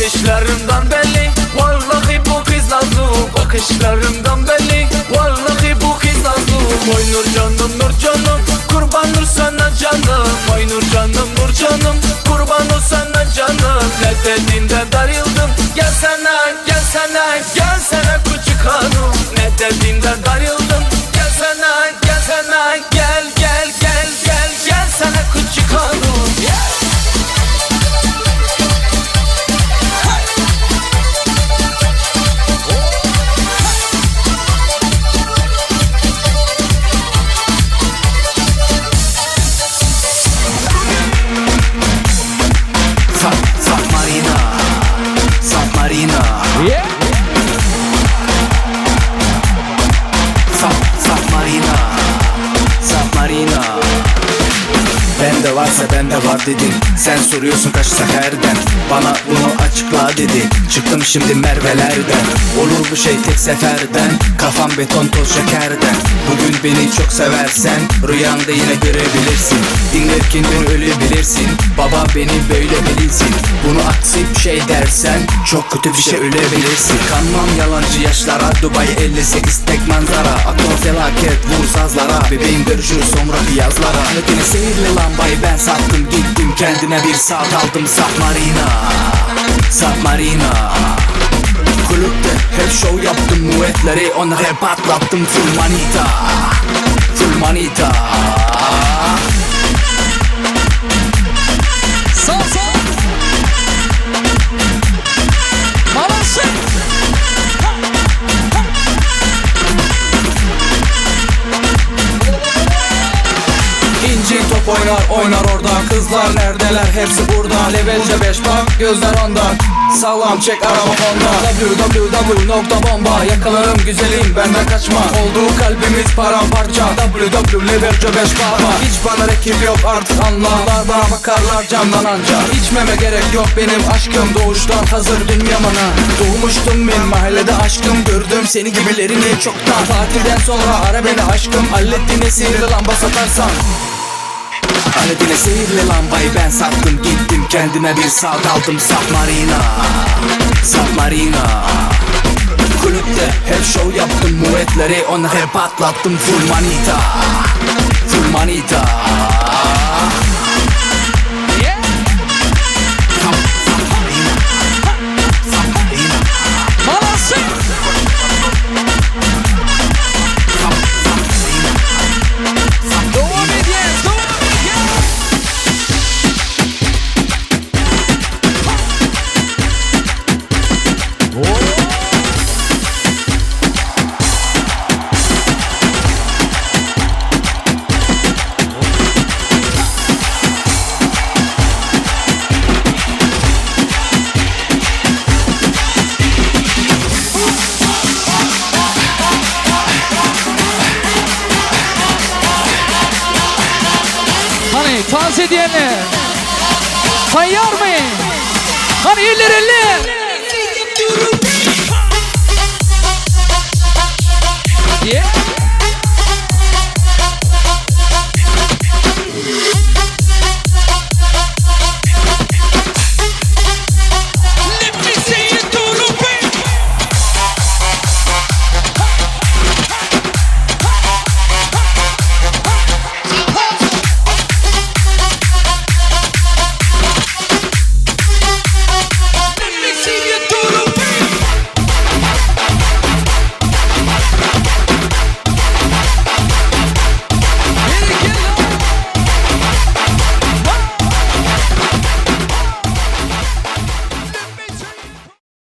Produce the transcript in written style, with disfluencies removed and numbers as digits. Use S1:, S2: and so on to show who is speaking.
S1: Bakışlarımdan belli, vallahi bu kız nazlı. Bakışlarımdan belli, vallahi bu kız nazlı. Oy nur canım, kurban nur sana canım. Oy nur canım, kurban nur sana canım. Ne dediğinden darıldım, gelsene küçük hanım. Ne dediğinden darıldım, gelsene gelsene küçük hanım. Bende varsa bende var dedin. Sen soruyorsun kaç seferden, bana bunu açıkla dedi. Çıktım şimdi Merve'lerden. Olur bu şey tek seferden. Kafam beton toz şekerden. Bugün beni çok seversen rüyanda yine görebilirsin. Dinlerken beni ölebilirsin. Baba beni böyle bilirsin. Bunu aksi bir şey dersen çok kötü bir şey ölebilirsin. Kanmam yalancı yaşlara, Dubai 58 tek manzara. Atom felaket vur sazlara. Bebeğim görüşürüz sonraki yazlara. Yine seyirli lambayı ben sattım gittim. Kendime bir saat aldım Submarina. Kulüpte hep show yaptım, muetleri onları patlattım. Full manita.
S2: Salsa Malasya.
S1: İnci top oynar orada. Kızlar neredeler, hepsi burada. Levelce 5 bak, gözler onda. Sağlam çek araba Honda. www.bomba. Yakalarım güzelim, benden kaçma. Olduğu kalbimiz paramparça. www.levelce 5 baba. Hiç bana rakip yok artık, anlarlar bana bakarlar camdan anca. İçmeme gerek yok benim aşkım, doğuştan hazır dünya bana. Doğmuştum ben mahallede aşkım, gördüm seni gibilerini çoktan. Tatilden sonra ara beni aşkım, hallettiğine sihirli lamba satarsan. Aletine sihirli lambayı ben sattım gittim. Kendime bir saat aldım Submarina. Kulüpte hep show yaptım, muetleri onları patlattım. Full manita.
S2: Malasya. Devam ediyoruz. Hani taze diyenler, tayyar mı? Hani elleri